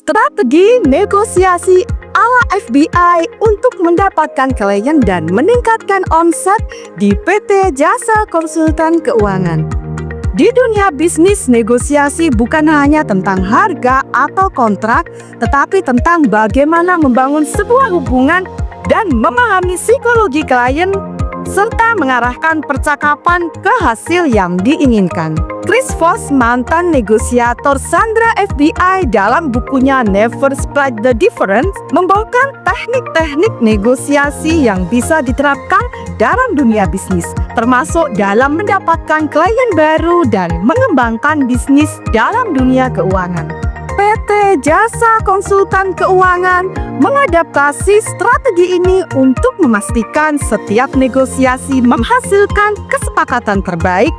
Strategi negosiasi ala FBI untuk mendapatkan klien dan meningkatkan omset di PT Jasa Konsultan Keuangan. Di dunia bisnis, negosiasi bukan hanya tentang harga atau kontrak, tetapi tentang bagaimana membangun sebuah hubungan dan memahami psikologi klien, serta mengarahkan percakapan ke hasil yang diinginkan. Chris Voss, mantan negosiator Sandra FBI, dalam bukunya Never Split the Difference, membongkar teknik-teknik negosiasi yang bisa diterapkan dalam dunia bisnis, termasuk dalam mendapatkan klien baru dan mengembangkan bisnis dalam dunia keuangan. PT Jasa Konsultan Keuangan mengadaptasi strategi ini untuk memastikan setiap negosiasi menghasilkan kesepakatan terbaik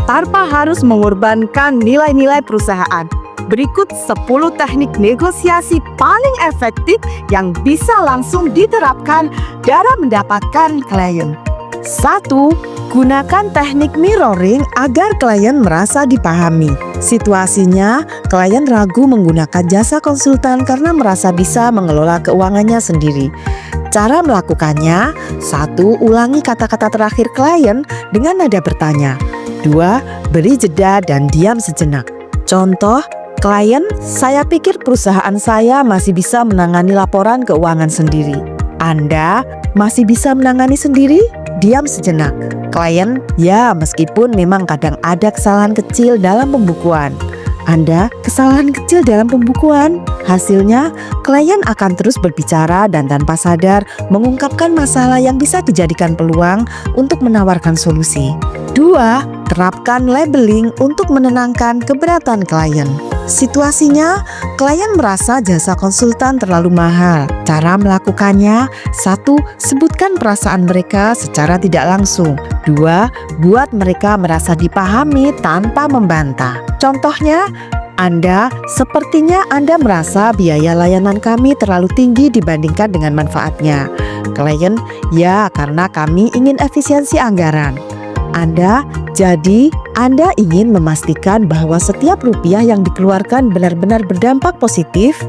tanpa harus mengorbankan nilai-nilai perusahaan. Berikut 10 teknik negosiasi paling efektif yang bisa langsung diterapkan dalam mendapatkan klien. 1. Gunakan teknik mirroring agar klien merasa dipahami. Situasinya, klien ragu menggunakan jasa konsultan karena merasa bisa mengelola keuangannya sendiri. Cara melakukannya: 1. Ulangi kata-kata terakhir klien dengan nada bertanya. 2. Beri jeda dan diam sejenak. Contoh, klien, saya pikir perusahaan saya masih bisa menangani laporan keuangan sendiri. Anda masih bisa menangani sendiri? Diam sejenak. Klien, ya meskipun memang kadang ada kesalahan kecil dalam pembukuan. Anda, kesalahan kecil dalam pembukuan? Hasilnya, klien akan terus berbicara dan tanpa sadar mengungkapkan masalah yang bisa dijadikan peluang untuk menawarkan solusi. 2. Terapkan labeling untuk menenangkan keberatan klien. Situasinya, klien merasa jasa konsultan terlalu mahal. Cara melakukannya: 1. Sebutkan perasaan mereka secara tidak langsung. 2. Buat mereka merasa dipahami tanpa membantah. Contohnya, sepertinya Anda merasa biaya layanan kami terlalu tinggi dibandingkan dengan manfaatnya. Klien, ya karena kami ingin efisiensi anggaran. Jadi Anda ingin memastikan bahwa setiap rupiah yang dikeluarkan benar-benar berdampak positif.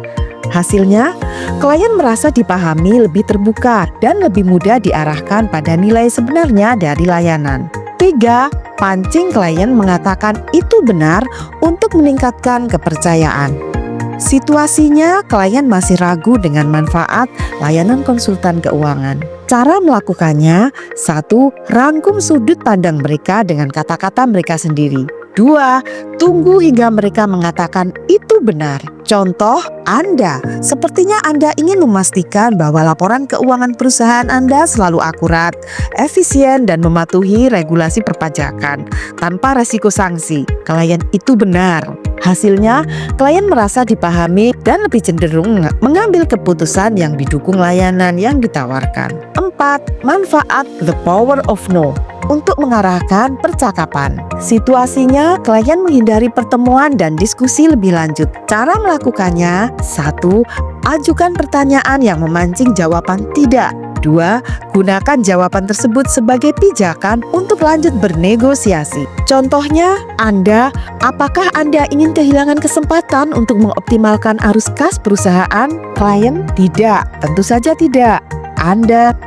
Hasilnya, klien merasa dipahami, lebih terbuka, dan lebih mudah diarahkan pada nilai sebenarnya dari layanan. 3. Pancing klien mengatakan itu benar untuk meningkatkan kepercayaan. Situasinya, klien masih ragu dengan manfaat layanan konsultan keuangan. Cara melakukannya: 1. Rangkum sudut pandang mereka dengan kata-kata mereka sendiri. 2. Tunggu hingga mereka mengatakan itu benar. Contoh, sepertinya Anda ingin memastikan bahwa laporan keuangan perusahaan Anda selalu akurat, efisien, dan mematuhi regulasi perpajakan tanpa resiko sanksi. Klien, itu benar. Hasilnya, klien merasa dipahami dan lebih cenderung mengambil keputusan yang didukung layanan yang ditawarkan. 4. Manfaat the power of no untuk mengarahkan percakapan. Situasinya, klien menghindari pertemuan dan diskusi lebih lanjut. Cara melakukannya: 1. Ajukan pertanyaan yang memancing jawaban tidak. 2. Gunakan jawaban tersebut sebagai pijakan untuk lanjut bernegosiasi. Contohnya, apakah Anda ingin kehilangan kesempatan untuk mengoptimalkan arus kas perusahaan? Klien, tidak, tentu saja tidak.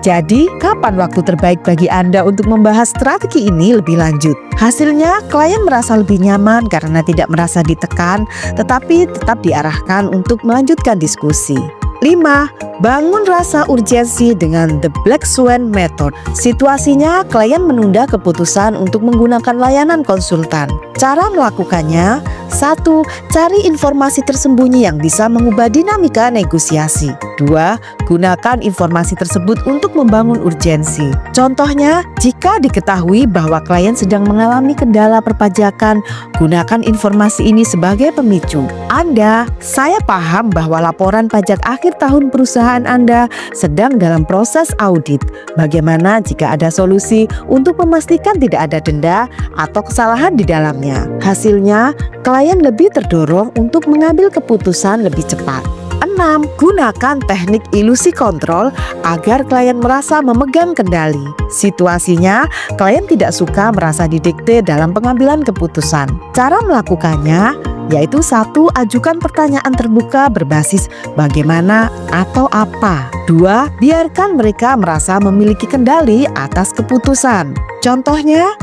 Jadi kapan waktu terbaik bagi Anda untuk membahas strategi ini lebih lanjut? Hasilnya, klien merasa lebih nyaman karena tidak merasa ditekan, tetapi tetap diarahkan untuk melanjutkan diskusi. 5. Bangun rasa urgensi dengan the Black Swan Method. Situasinya, klien menunda keputusan untuk menggunakan layanan konsultan. Cara melakukannya: 1. Cari informasi tersembunyi yang bisa mengubah dinamika negosiasi. 2. Gunakan informasi tersebut untuk membangun urgensi. Contohnya, jika diketahui bahwa klien sedang mengalami kendala perpajakan, gunakan informasi ini sebagai pemicu. Saya paham bahwa laporan pajak akhir tahun perusahaan Anda sedang dalam proses audit. Bagaimana jika ada solusi untuk memastikan tidak ada denda atau kesalahan di dalamnya? Hasilnya, klien lebih terdorong untuk mengambil keputusan lebih cepat. 6. Gunakan teknik ilusi kontrol agar klien merasa memegang kendali. Situasinya, klien tidak suka merasa didikte dalam pengambilan keputusan. Cara melakukannya: yaitu 1. Ajukan pertanyaan terbuka berbasis bagaimana atau apa. 2. Biarkan mereka merasa memiliki kendali atas keputusan. Contohnya,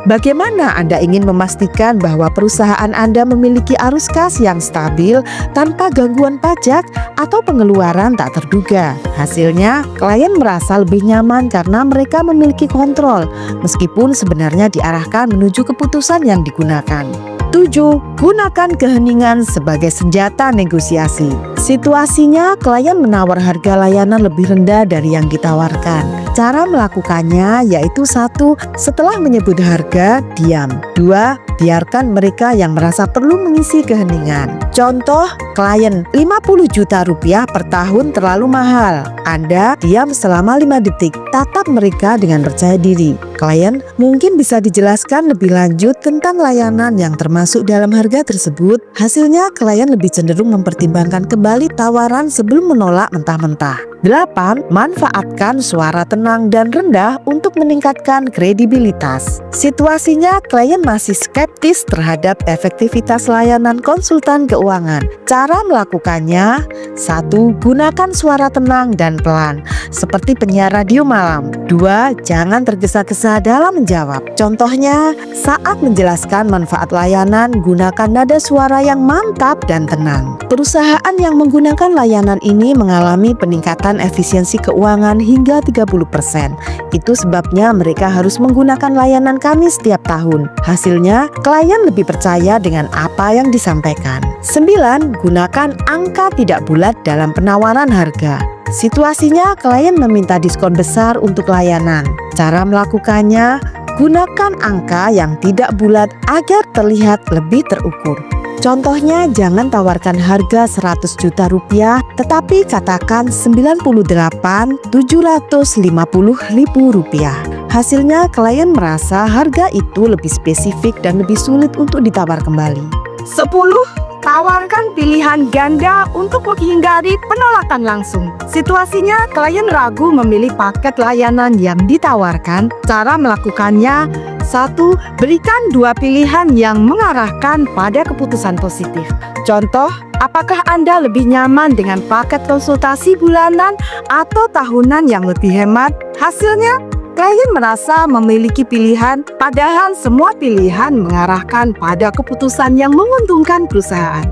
bagaimana Anda ingin memastikan bahwa perusahaan Anda memiliki arus kas yang stabil tanpa gangguan pajak atau pengeluaran tak terduga? Hasilnya, klien merasa lebih nyaman karena mereka memiliki kontrol, meskipun sebenarnya diarahkan menuju keputusan yang digunakan. 7. Gunakan keheningan sebagai senjata negosiasi. Situasinya, klien menawar harga layanan lebih rendah dari yang ditawarkan. Cara melakukannya yaitu 1. Setelah menyebut harga, diam. 2. Biarkan mereka yang merasa perlu mengisi keheningan. Contoh, klien 50 juta rupiah per tahun terlalu mahal. Anda diam selama 5 detik, tatap mereka dengan percaya diri. Klien mungkin bisa dijelaskan lebih lanjut tentang layanan yang termasuk dalam harga tersebut. Hasilnya, klien lebih cenderung mempertimbangkan kembali tawaran sebelum menolak mentah-mentah. 8. Manfaatkan suara tenang dan rendah untuk meningkatkan kredibilitas. Situasinya, klien masih skeptis terhadap efektivitas layanan konsultan keuangan. Cara melakukannya, 1. Gunakan suara tenang dan pelan, seperti penyiar radio malam. 2. Jangan tergesa-gesa dalam menjawab. Contohnya, saat menjelaskan manfaat layanan, gunakan nada suara yang mantap dan tenang. Perusahaan yang menggunakan layanan ini mengalami peningkatan efisiensi keuangan hingga 30%. Itu sebabnya mereka harus menggunakan layanan kami setiap tahun. Hasilnya, klien lebih percaya dengan apa yang disampaikan. 9. Gunakan angka tidak bulat dalam penawaran harga. Situasinya, klien meminta diskon besar untuk layanan. Cara melakukannya, gunakan angka yang tidak bulat agar terlihat lebih terukur. Contohnya, jangan tawarkan harga 100 juta rupiah, tetapi katakan 98.750.000 rupiah. Hasilnya, klien merasa harga itu lebih spesifik dan lebih sulit untuk ditawar kembali. 10. Tawarkan pilihan ganda untuk menghindari penolakan langsung. Situasinya, klien ragu memilih paket layanan yang ditawarkan. Cara melakukannya, 1. Berikan 2 pilihan yang mengarahkan pada keputusan positif. Contoh, apakah Anda lebih nyaman dengan paket konsultasi bulanan atau tahunan yang lebih hemat? Hasilnya, klien merasa memiliki pilihan, padahal semua pilihan mengarahkan pada keputusan yang menguntungkan perusahaan.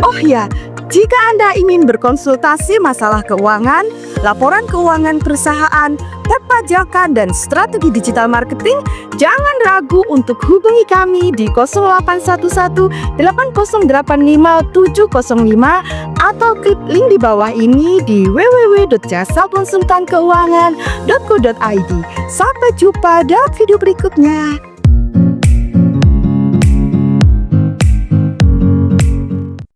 Oh ya, jika Anda ingin berkonsultasi masalah keuangan, laporan keuangan perusahaan, perpajakan, dan strategi digital marketing, jangan ragu untuk hubungi kami di 0811 8085 705 atau klik link di bawah ini di www.jasakonsultankeuangan.co.id. Sampai jumpa dalam video berikutnya.